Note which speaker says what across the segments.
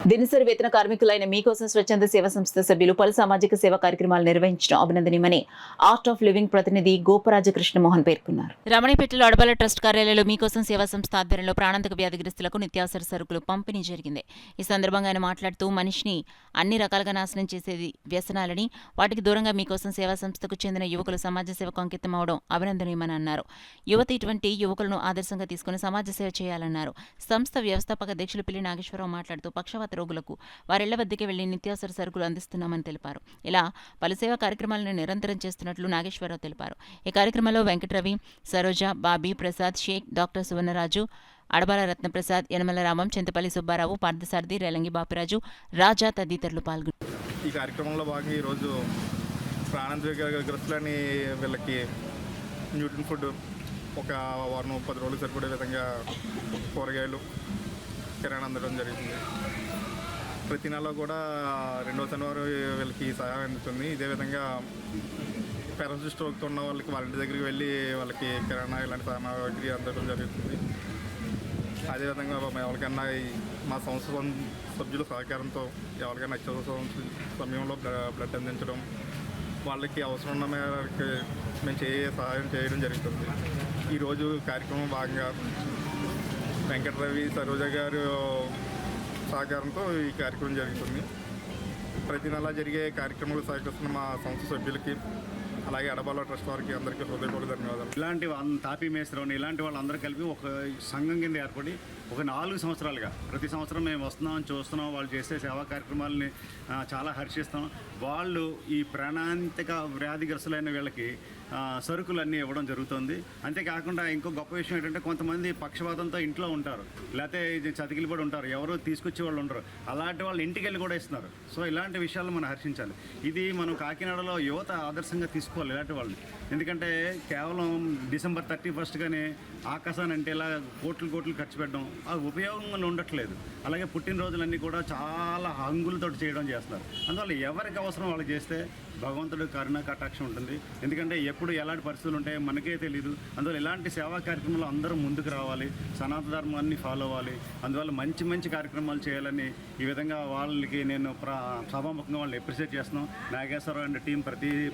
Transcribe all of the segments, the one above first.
Speaker 1: దినసరి వేతన కార్మికులైన మీకోసం స్వచ్ఛంద సేవా సంస్థ సభ్యులు పలు సామాజిక సేవా కార్యక్రమాలు నిర్వహించడం అభినందనీయమని ఆర్ట్ ఆఫ్ లివింగ్ ప్రతినిధి గోపరాజ కృష్ణమోహన్ పేర్కొన్నారు. రమణిపేటలో అడబాల ట్రస్ట్ కార్యాలయంలో మీకోసం సేవా సంస్థ ఆధ్వర్యంలో ప్రాణాంతక వ్యాధిగ్రస్తులకు నిత్యావసర సరుకులు పంపిణీ జరిగింది. ఈ సందర్భంగా ఆయన మాట్లాడుతూ మనిషిని అన్ని రకాలుగా నాశనం చేసేది వ్యసనాలని, వాటికి దూరంగా మీకోసం సేవా సంస్థకు చెందిన యువకులు సమాజ సేవకు అంకితం అవడం అభినందనీయమని అన్నారు. యువత ఇటువంటి యువకులను ఆదర్శంగా తీసుకుని సమాజ సేవ చేయాలన్నారు. సంస్థ వ్యవస్థాపక అధ్యక్షులు పిల్లి నాగేశ్వరరావు మాట్లాడుతూ పక్షవాత రోగులకు వారిళ్ల వద్దకే వెళ్లి నిత్యావసర సరుకులు అందిస్తున్నామని తెలిపారు. ఇలా పలు సేవా కార్యక్రమాలను నిరంతరం చేస్తున్నట్లు నాగేశ్వరరావు తెలిపారు. ఈ కార్యక్రమంలో వెంకటరవి, సరోజ, బాబీ, ప్రసాద్, షేక్, డాక్టర్ సువర్ణరాజు, అడబాల రత్నప్రసాద్, యనమల రామం, చింతపల్లి సుబ్బారావు, పార్థసారథి, రేలంగి బాపిరాజు, రాజా తదితరులు పాల్గొన్నారు.
Speaker 2: ఈ కార్యక్రమంలో భాగంగా ఈరోజు ప్రాణాంతకగ్రస్తులని వీళ్ళకి న్యూట్రిన్ ఫుడ్ ఒక వారం 10 రోజులు సరిపడే విధంగా కూరగాయలు కిరాణా అందడం జరిగింది. ప్రతి నెల కూడా 2వ శనివారం వీళ్ళకి సహాయం అందుతుంది. ఇదే విధంగా పారాలసిస్ స్ట్రోక్తో ఉన్న వాళ్ళకి వాళ్ళ ఇంటి దగ్గరికి వెళ్ళి వాళ్ళకి కిరాణా ఇలాంటి సామాగ్రి అందడం జరుగుతుంది. అదేవిధంగా ఎవరికైనా మా సంస్థ సభ్యుల సహకారంతో ఎవరికైనా అత్యవసర సమయంలో బ్లడ్ అందించడం, వాళ్ళకి అవసరం ఉన్న మేరకు మేము సహాయం చేయడం జరుగుతుంది. ఈరోజు కార్యక్రమం భాగంగా వెంకటరవి, సరోజ గారు సహకారంతో ఈ కార్యక్రమం జరుగుతుంది. ప్రతి నెల జరిగే కార్యక్రమాలు సహకరిస్తున్న మా సంస్థ సభ్యులకి, అలాగే అడబాల ట్రస్ట్ వారికి అందరికీ హృదయపూర్వక ధన్యవాదాలు.
Speaker 3: ఇలాంటి తాపీ మేస్త్రని ఇలాంటి వాళ్ళందరూ కలిపి ఒక సంఘం కింద ఏర్పడి ఒక 4 సంవత్సరాలుగా ప్రతి సంవత్సరం మేము వస్తున్నాం, చూస్తున్నాం, వాళ్ళు చేసే సేవా కార్యక్రమాలని చాలా హర్షిస్తాం. వాళ్ళు ఈ ప్రాణాంతక వ్యాధిగ్రస్తులైన వీళ్ళకి సరుకులన్నీ ఇవ్వడం జరుగుతుంది. అంతేకాకుండా ఇంకో గొప్ప విషయం ఏంటంటే కొంతమంది పక్షవాతంతో ఇంట్లో ఉంటారు, లేకపోతే చతికిలిపడి ఉంటారు, ఎవరో తీసుకొచ్చే వాళ్ళు ఉంటారు. అలాంటి వాళ్ళు ఇంటికి వెళ్ళి కూడా ఇస్తున్నారు. సో ఇలాంటి విషయాలు మనం హర్షించాలి. ఇది మనం కాకినాడలో యువత ఆదర్శంగా తీసుకోవాలి ఇలాంటి వాళ్ళని. ఎందుకంటే కేవలం డిసెంబర్ 31 కానీ ఆకాశాన్ని అంటే ఇలా కోట్లు ఖర్చు పెట్టడం అది ఉపయోగంగా ఉండట్లేదు. అలాగే పుట్టినరోజులన్నీ కూడా చాలా హంగులతో చేయడం చేస్తున్నారు. అందువల్ల ఎవరికి అవసరం వాళ్ళకి చేస్తే భగవంతుడు కరుణ కటాక్షం ఉంటుంది. ఎందుకంటే ఎప్పుడు ఎలాంటి పరిస్థితులు ఉంటాయో మనకే తెలియదు. అందువల్ల ఇలాంటి సేవా కార్యక్రమాలు అందరూ ముందుకు రావాలి, సనాతన ధర్మాన్ని ఫాలో అవ్వాలి. అందువల్ల మంచి కార్యక్రమాలు చేయాలని ఈ విధంగా వాళ్ళకి నేను సభాముఖంగా వాళ్ళు అప్రిషియేట్ చేస్తున్నాం. నాగేశ్వరరావు అండ్ టీం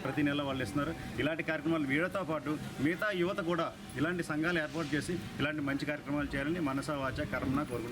Speaker 3: ప్రతి నెల వాళ్ళు ఇస్తున్నారు. ఇలాంటి కార్యక్రమాలు వీళ్ళతో పాటు మిగతా యువత కూడా ఇలాంటి సంఘాలు ఏర్పాటు చేసి ఇలాంటి మంచి కార్యక్రమాలు చేయాలని మనసా వాచా కర్మన కోరుకుంటున్నాం.